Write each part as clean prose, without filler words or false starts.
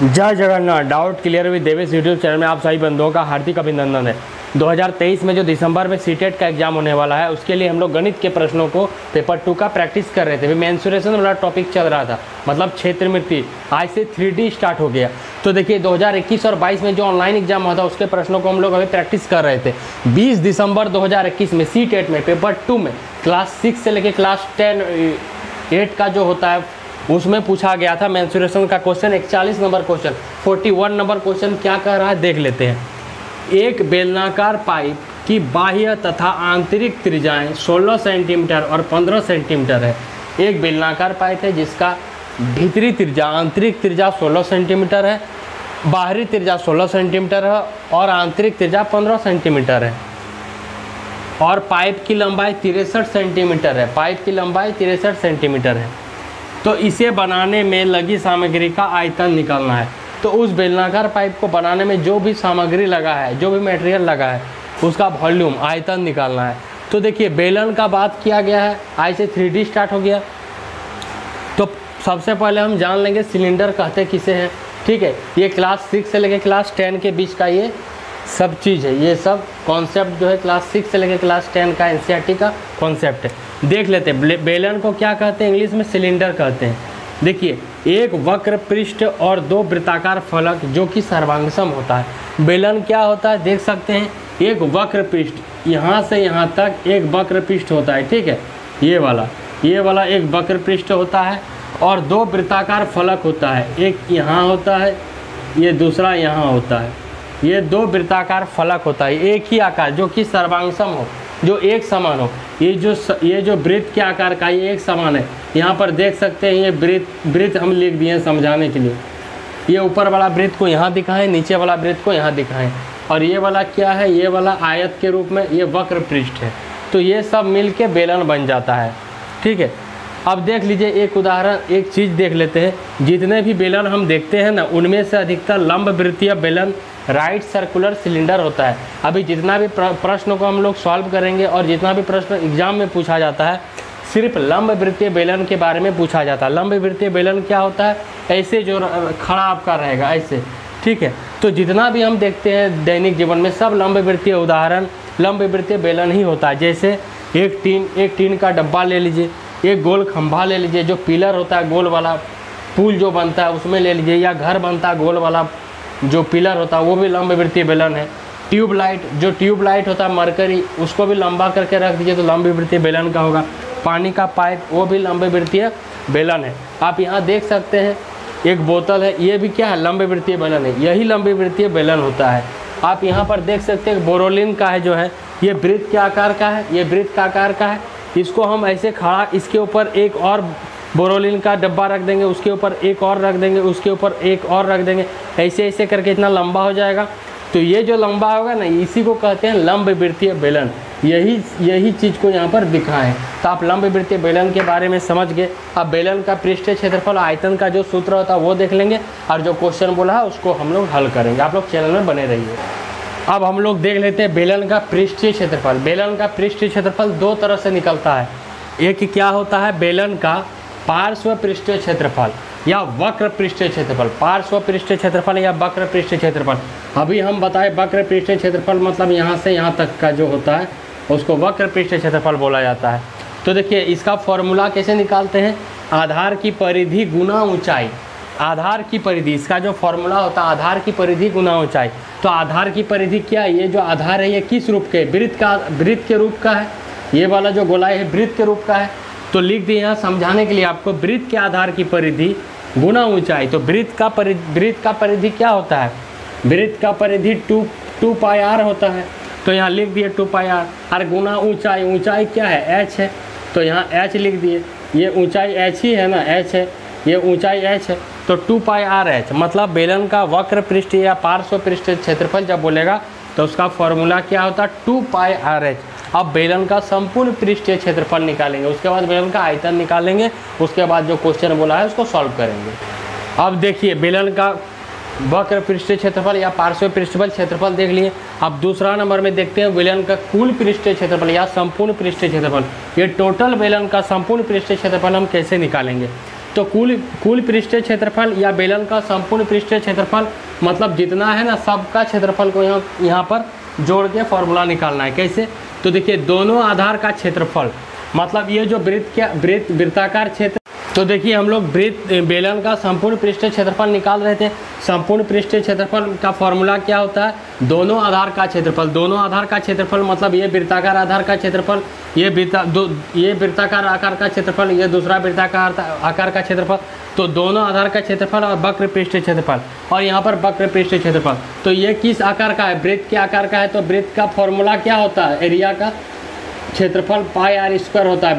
जय Jagannath. Doubt clear with Devesh YouTube channel में आप सभी बंधुओं का हार्दिक अभिनंदन है। 2023 में जो दिसंबर में सीटेट का एग्जाम होने वाला है उसके लिए हम लोग गणित के प्रश्नों को पेपर 2 का प्रैक्टिस कर रहे थे। मेंसुरेशन वाला टॉपिक चल रहा था, मतलब क्षेत्र मिति। आज से 3D स्टार्ट हो गया। तो देखिए 2021 और 22 में जो ऑनलाइन एग्जाम हुआ था उसके प्रश्नों को हम लोग अभी प्रैक्टिस कर रहे थे। 20 दिसंबर 2021 में सीटेट में पेपर 2 में क्लास 6 से लेकर क्लास 8 का जो होता है उसमें पूछा गया था मेंसुरेशन का question. 41 number question, 41 number question क्या कह रहा है देख लेते हैं। एक बेलनाकार पाइप की बाह्य तथा आंतरिक त्रिज्याएं 16 सेंटीमीटर और 15 सेंटीमीटर है। एक बेलनाकार पाइप है जिसका भीतरी त्रिज्या आंतरिक त्रिज्या 16 सेंटीमीटर है, बाहरी त्रिज्या 16 सेंटीमीटर है और आंतरिक त्रिज्या 15 सेंटीमीटर है। और पाइप की लंबाई 63 सेंटीमीटर है। पाइप की लंबाई 63 सेंटीमीटर है। तो इसे बनाने में लगी सामग्री का आयतन निकालना है। तो उस बेलनाकार पाइप को बनाने में जो भी सामग्री लगा है, जो भी मटेरियल लगा है, उसका वॉल्यूम आयतन निकालना है। तो देखिए बेलन का बात किया गया है, आज से 3D स्टार्ट हो गया। तो सबसे पहले हम जान लेंगे सिलेंडर कहते किसे हैं। ठीक है, ये क्लास 6 से लेकर क्लास 10 के बीच का ये सब चीज़ है। ये सब कॉन्सेप्ट जो है क्लास 6 से लेकर क्लास 10 का एनसीईआरटी का कॉन्सेप्ट है। देख लेते हैं बेलन को क्या कहते हैं, इंग्लिश में सिलेंडर कहते हैं। देखिए एक वक्र पृष्ठ और 2 वृत्ताकार फलक जो कि सर्वांगसम होता है। बेलन क्या होता है देख सकते हैं, एक वक्र पृष्ठ यहाँ से यहाँ तक एक वक्र पृष्ठ होता है। ठीक है, ये वाला एक वक्र पृष्ठ होता है और 2 वृत्ताकार फलक होता है। एक यहाँ होता है, ये दूसरा यहाँ होता है। ये 2 वृत्ताकार फलक होता है, एक ही आकार जो कि सर्वांगसम हो, जो एक समान हो। ये जो वृत्त के आकार का ये एक समान है। यहाँ पर देख सकते हैं ये वृत्त हम लिख दिए हैं समझाने के लिए। ये ऊपर वाला वृत्त को यहाँ दिखाएं, नीचे वाला वृत्त को यहाँ दिखाएं। और ये वाला क्या है, ये वाला आयत के रूप में ये वक्र पृष्ठ है। तो ये सब मिल के बेलन बन जाता है। ठीक है, अब देख लीजिए एक उदाहरण, एक चीज़ देख लेते हैं। जितने भी बेलन हम देखते हैं ना, उनमें से अधिकतर लंब वृत्तीय बेलन राइट सर्कुलर सिलेंडर होता है। अभी जितना भी प्रश्नों को हम लोग सॉल्व करेंगे और जितना भी प्रश्न एग्जाम में पूछा जाता है सिर्फ लंब वृत्तीय बेलन के बारे में पूछा जाता है। लंब वृत्तीय बेलन क्या होता है, ऐसे जो खड़ा आपका रहेगा ऐसे। ठीक है, तो जितना भी हम देखते हैं दैनिक जीवन में सब लंब वृत्तीय उदाहरण लंब वृत्तीय बेलन ही होता है। जैसे एक टीन का डब्बा ले लीजिए, एक गोल खंभा ले लीजिए, जो पिलर होता है गोल वाला, पुल जो बनता है उसमें ले लीजिए, या घर बनता है गोल वाला जो पिलर होता है वो भी लंब वृत्तीय बेलन है। ट्यूबलाइट होता है मरकरी, उसको भी लंबा करके रख दीजिए तो लंब वृत्तीय बेलन का होगा। पानी का पाइप वो भी लंब वृत्तीय बेलन है। आप यहाँ देख सकते हैं एक बोतल है, ये भी क्या है, लंब वृत्तीय बेलन है। यही लंब वृत्तीय बेलन होता है। आप यहाँ पर देख सकते हैं बोरोलिन का है जो है, ये वृत्त के आकार का है, ये वृत्त का आकार का है। इसको हम ऐसे खड़ा, इसके ऊपर एक और बोरोलिन का डब्बा रख देंगे, उसके ऊपर एक और रख देंगे, उसके ऊपर एक और रख देंगे, ऐसे ऐसे करके इतना लंबा हो जाएगा। तो ये जो लंबा होगा ना, इसी को कहते हैं लंब वृत्तीय बेलन। यही चीज़ को यहाँ पर दिखाएं। तो आप लंब वृत्तीय बेलन के बारे में समझ गए। अब बेलन का पृष्ठीय क्षेत्रफल आयतन का जो सूत्र होता है वो देख लेंगे और जो क्वेश्चन बोला है उसको हम लोग हल करेंगे। आप लोग चैनल में बने रहिए। अब हम लोग देख लेते हैं बेलन का पृष्ठीय क्षेत्रफल। बेलन का पृष्ठीय क्षेत्रफल 2 तरह से निकलता है। एक क्या होता है, बेलन का पार्श्व पृष्ठीय क्षेत्रफल या वक्र पृष्ठीय क्षेत्रफल। पार्श्व पृष्ठीय क्षेत्रफल या वक्र पृष्ठीय क्षेत्रफल। अभी हम बताएं वक्र पृष्ठीय क्षेत्रफल मतलब यहाँ से यहाँ तक का जो होता है उसको वक्र पृष्ठीय क्षेत्रफल बोला जाता है। तो देखिए इसका फॉर्मूला कैसे निकालते हैं, आधार की परिधि गुना ऊंचाई। आधार की परिधि, इसका जो फॉर्मूला होता है आधार की परिधि गुना ऊंचाई। तो आधार की परिधि क्या है, ये जो आधार है ये किस रूप के, वृत्त के रूप का है। ये वाला जो गोलाई है वृत्त के रूप का है। तो लिख दिए यहाँ समझाने के लिए आपको, वृत्त के आधार की परिधि गुना ऊंचाई। तो वृत्त का परिधि क्या होता है, वृत्त का परिधि 2 पाई r होता है। तो यहाँ लिख दिए 2 पाई r और गुना ऊंचाई। ऊंचाई क्या है, h है, तो यहाँ h लिख दिए। ये ऊंचाई h ही है ना, h है, ये ऊंचाई h है। तो 2 पाई r h मतलब बेलन का वक्र पृष्ठीय या पार्श्व पृष्ठीय क्षेत्रफल जब बोलेगा तो उसका फॉर्मूला क्या होता है, 2 पाई r h। अब बेलन का संपूर्ण पृष्ठीय क्षेत्रफल निकालेंगे, उसके बाद बेलन का आयतन निकालेंगे, उसके बाद जो क्वेश्चन बोला है उसको सॉल्व करेंगे। अब देखिए बेलन का वक्र पृष्ठीय क्षेत्रफल या पार्श्व पृष्ठफल क्षेत्रफल देख लिए। अब दूसरा नंबर में देखते हैं बेलन का कुल पृष्ठीय क्षेत्रफल या संपूर्ण पृष्ठीय क्षेत्रफल। ये टोटल बेलन का संपूर्ण पृष्ठीय क्षेत्रफल हम कैसे निकालेंगे। तो कुल पृष्ठीय क्षेत्रफल या बेलन का संपूर्ण पृष्ठीय क्षेत्रफल मतलब जितना है ना सबका क्षेत्रफल को यहाँ पर जोड़ के फॉर्मूला निकालना है। कैसे? तो देखिए दोनों आधार का क्षेत्रफल मतलब ये जो वृत्ताकार क्षेत्र, तो देखिए हम लोग बेलन का संपूर्ण पृष्ठीय क्षेत्रफल निकाल रहे थे। संपूर्ण पृष्ठीय क्षेत्रफल का फॉर्मूला क्या होता है? दोनों आधार का क्षेत्रफल। दोनों आधार का क्षेत्रफल मतलब ये वृत्ताकार आधार का क्षेत्रफल, ये वृत्ताकार आकार का क्षेत्रफल, ये दूसरा वृत्ताकार आकार का क्षेत्रफल। तो दोनों आधार का क्षेत्रफल और वक्र पृष्ठीय क्षेत्रफल, और यहाँ पर वक्र पृष्ठीय क्षेत्रफल। तो ये किस आकार का है? वृत्त के आकार का है। तो वृत्त का फॉर्मूला क्या होता है? एरिया का क्षेत्रफल पाई आर स्क्वायर होता है।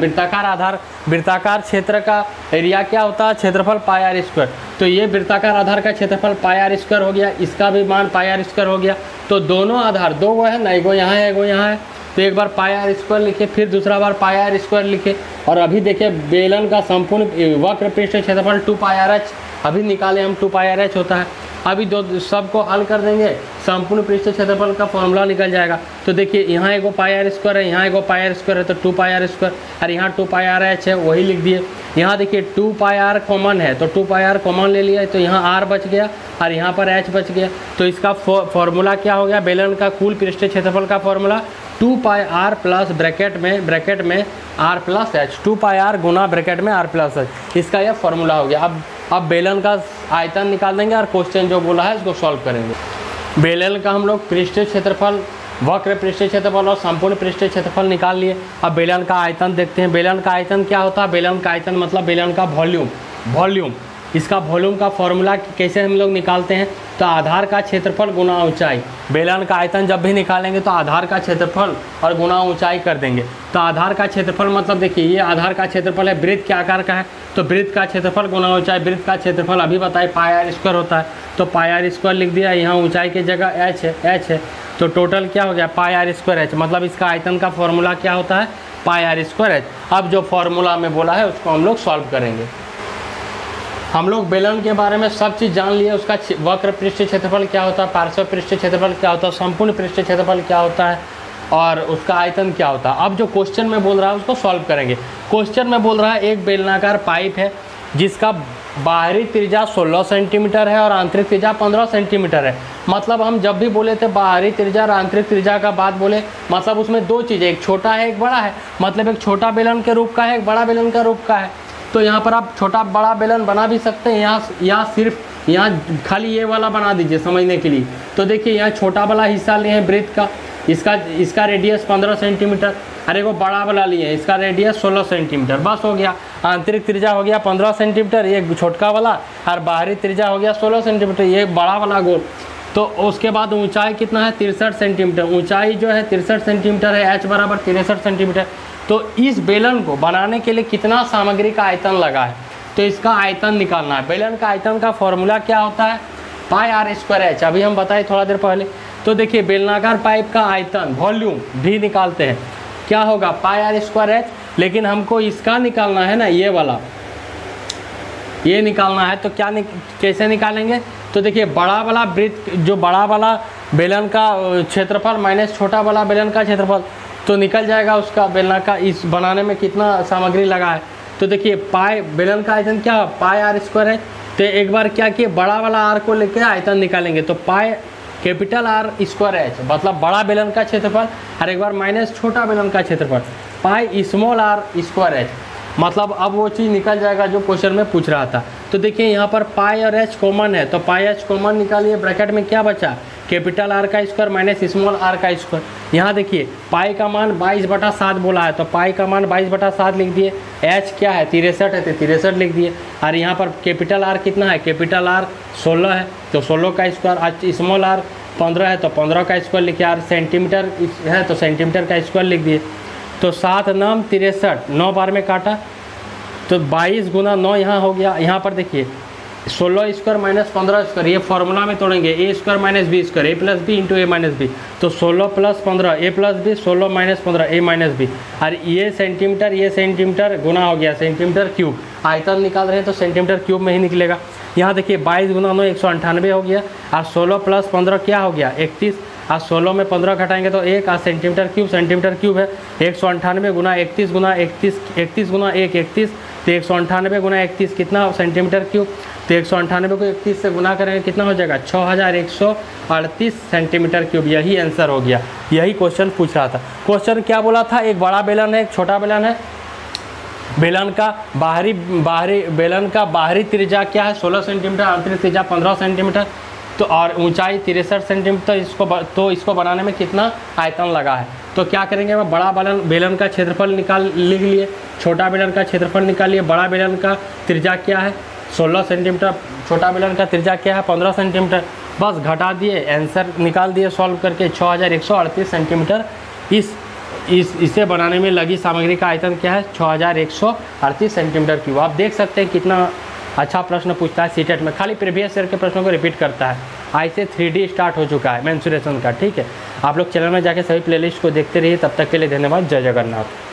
वृत्ताकार क्षेत्र का एरिया क्या होता है? क्षेत्रफल पाई आर स्क्वायर। तो ये वृत्ताकार आधार का क्षेत्रफल पाई आर स्क्वायर हो गया, इसका भी मान पाई आर स्क्वायर हो गया। तो दोनों आधार दो गो है ना, एगो यहाँ है एगो यहाँ है, तो एक बार पाई आर स्क्वायर लिखे, फिर दूसरा बार पाई आर स्क्वायर लिखे। और अभी देखिए बेलन का संपूर्ण वक्र पृष्ठीय क्षेत्रफल 2 पाई आर एच अभी निकाले हम, 2 पाई आर एच होता है। अभी दो सबको हल कर देंगे, संपूर्ण पृष्ठीय क्षेत्रफल का फॉर्मूला निकल जाएगा। तो देखिए यहाँ एगो पाई आर स्क्वायर है, यहाँ एगो पाई आर स्क्वायर है, तो 2 पाई आर स्क्वायर, और यहाँ 2 पाई आर एच है वही लिख दिए। यहाँ देखिए 2 पाई आर कॉमन है, तो 2 पाई आर कॉमन ले लिया, तो यहाँ आर बच गया और यहाँ पर एच बच गया। तो इसका फॉर्मूला क्या हो गया? बेलन का कुल पृष्ठीय क्षेत्रफल का formula 2 pi r plus bracket में r plus h, 2 pi r गुना ब्रैकेट में आर प्लस एच, इसका यह फॉर्मूला हो गया। अब बेलन का आयतन निकाल देंगे और क्वेश्चन जो बोला है इसको सॉल्व करेंगे। बेलन का हम लोग पृष्ठीय क्षेत्रफल, वक्र पृष्ठीय क्षेत्रफल और संपूर्ण पृष्ठीय क्षेत्रफल निकाल लिए। अब बेलन का आयतन देखते हैं। बेलन का आयतन क्या होता है? बेलन का आयतन मतलब बेलन का वॉल्यूम। इसका वॉल्यूम का फॉर्मूला कैसे हम लोग निकालते हैं? तो आधार का क्षेत्रफल गुना ऊंचाई। बेलन का आयतन जब भी निकालेंगे तो आधार का क्षेत्रफल और गुना ऊंचाई कर देंगे। तो आधार का क्षेत्रफल मतलब देखिए ये आधार का क्षेत्रफल है, वृत्त के आकार का है, तो वृत्त का क्षेत्रफल गुना ऊंचाई। वृत्त का क्षेत्रफल अभी बताए पाई आर स्क्वायर होता है, तो पाई आर स्क्वायर लिख दिया। यहाँ ऊंचाई की जगह एच है, तो टोटल क्या हो गया? पाई आर स्क्वायर एच। मतलब इसका आयतन का फॉर्मूला क्या होता है? पाई आर स्क्वायर एच। अब जो फॉर्मूला में बोला है उसको हम लोग सॉल्व करेंगे। हम लोग बेलन के बारे में सब चीज़ जान लिए। उसका वक्र पृष्ठीय क्षेत्रफल क्या होता है, पार्श्व पृष्ठीय क्षेत्रफल क्या होता है, संपूर्ण पृष्ठीय क्षेत्रफल क्या होता है और उसका आयतन क्या होता है। अब जो क्वेश्चन में बोल रहा है उसको सॉल्व करेंगे। क्वेश्चन में बोल रहा है एक बेलनाकार पाइप है जिसका बाहरी त्रिज्या 16 सेंटीमीटर है और आंतरिक त्रिज्या 15 सेंटीमीटर है। मतलब हम जब भी बोले थे बाहरी त्रिज्या और आंतरिक त्रिज्या का बात बोले, मतलब उसमें दो चीज़ें, एक छोटा है एक बड़ा है। मतलब एक छोटा बेलन के रूप का है, एक बड़ा बेलन का रूप का है। तो यहाँ पर आप छोटा बड़ा बेलन बना भी सकते हैं। यहाँ सिर्फ यहाँ खाली ये वाला बना दीजिए समझने के लिए। तो देखिए यहाँ छोटा वाला हिस्सा लिए हैं वृत्त का, इसका रेडियस 15 सेंटीमीटर, अरे वो बड़ा वाला लिए हैं इसका रेडियस 16 सेंटीमीटर, बस हो गया। आंतरिक त्रिज्या हो गया 15 सेंटीमीटर ये छोटका वाला, और बाहरी त्रिज्या हो गया 16 सेंटीमीटर ये बड़ा वाला गोल। तो उसके बाद ऊंचाई कितना है? 63 सेंटीमीटर। ऊंचाई जो है 63 सेंटीमीटर है, h बराबर 63 सेंटीमीटर। तो इस बेलन को बनाने के लिए कितना सामग्री का आयतन लगा है, तो इसका आयतन निकालना है। बेलन का आयतन का फॉर्मूला क्या होता है? पाई आर स्क्वायर एच। अभी हम बताए थोड़ा देर पहले। तो देखिए बेलनाकार पाइप का आयतन वॉल्यूम भी निकालते हैं, क्या होगा? पाई आर स्क्वायर एच। लेकिन हमको इसका निकालना है ना, ये वाला, ये निकालना है। तो कैसे निकालेंगे? तो देखिए बड़ा वाला वृत्त, जो बड़ा वाला बेलन का क्षेत्रफल माइनस छोटा वाला बेलन का क्षेत्रफल, तो निकल जाएगा उसका बेलन का इस बनाने में कितना सामग्री लगा है। तो देखिए पाई बेलन का आयतन क्या? पाई आर स्क्वायर है। तो एक बार क्या किए, बड़ा वाला आर को लेके आयतन निकालेंगे। तो pi capital R square H, मतलब बड़ा बेलन का क्षेत्रफल, और एक बार माइनस छोटा बेलन का क्षेत्रफल, pi small R square H. मतलब अब वो चीज़ निकल जाएगा जो क्वेश्चन में पूछ रहा था। तो देखिए यहाँ पर पाई और एच कॉमन है, तो पाई एच कॉमन निकालिए। ब्रैकेट में क्या बचा? कैपिटल आर का स्क्वायर माइनस स्मॉल आर का स्क्वायर। यहाँ देखिए पाई का मान 22/7 बोला है, तो पाई का मान 22/7 लिख दिए। एच क्या है? 63 है, तो 63 लिख दिए। और यहाँ पर कैपिटल आर कितना है? कैपिटल आर 16 है, तो 16 का स्क्वायर। आज स्मॉल आर 15 है, तो 15 का स्क्वायर लिखे। और सेंटीमीटर है तो सेंटीमीटर का स्क्वायर लिख दिए। तो 7 9 63, 9 बार में काटा तो 22 गुना 9 यहाँ हो गया। यहाँ पर देखिए 16 स्क्वायर माइनस 15 स्क्वायर, ये फॉर्मूला में तोड़ेंगे, ए स्क्वायर माइनस बी स्क्वायर, ए प्लस बी इंटू ए माइनस बी। तो 16 प्लस 15 ए प्लस बी, 16 माइनस 15 ए माइनस बी। और ये सेंटीमीटर गुना हो गया सेंटीमीटर क्यूब। आयतन निकाल रहे हैं तो सेंटीमीटर क्यूब में ही निकलेगा। यहाँ देखिए 22 गुना 9 198 हो गया, और 16 प्लस 15 क्या हो गया? 31, आज 16 में 15 घटाएंगे तो 1 सेंटीमीटर क्यूब है। 198 गुना 31 गुना 31 गुना 1 31, तो 198 गुना 31 कितना सेंटीमीटर क्यूब। तो 198 को 31 से गुना करेंगे कितना हो जाएगा 6138 सेंटीमीटर क्यूब। यही आंसर हो गया, यही क्वेश्चन पूछ रहा था। क्वेश्चन क्या बोला था, एक बड़ा बेलन है एक छोटा बेलन है, बेलन का बाहरी त्रिज्या क्या है 16 सेंटीमीटर, आंतरिक त्रिज्या 15 सेंटीमीटर, तो और ऊंचाई 63 सेंटीमीटर। तो इसको बनाने में कितना आयतन लगा है। तो क्या करेंगे, मैं बड़ा बेलन का क्षेत्रफल लिख लिए, छोटा बेलन का क्षेत्रफल निकालिए। बड़ा बेलन का त्रिज्या क्या है 16 सेंटीमीटर, छोटा बेलन का त्रिज्या क्या है 15 सेंटीमीटर। बस घटा दिए, आंसर निकाल दिए सॉल्व करके 6138 सेंटीमीटर। इसे बनाने में लगी सामग्री का आयतन क्या है 6138 सेंटीमीटर क्यूब। आप देख सकते हैं कितना अच्छा प्रश्न पूछता है सीटेट में, खाली प्रीवियस ईयर के प्रश्नों को रिपीट करता है। आज से 3D स्टार्ट हो चुका है मेंसुरेशन का, ठीक है। आप लोग चैनल में जाके सभी प्लेलिस्ट को देखते रहिए। तब तक के लिए धन्यवाद। जय जगन्नाथ।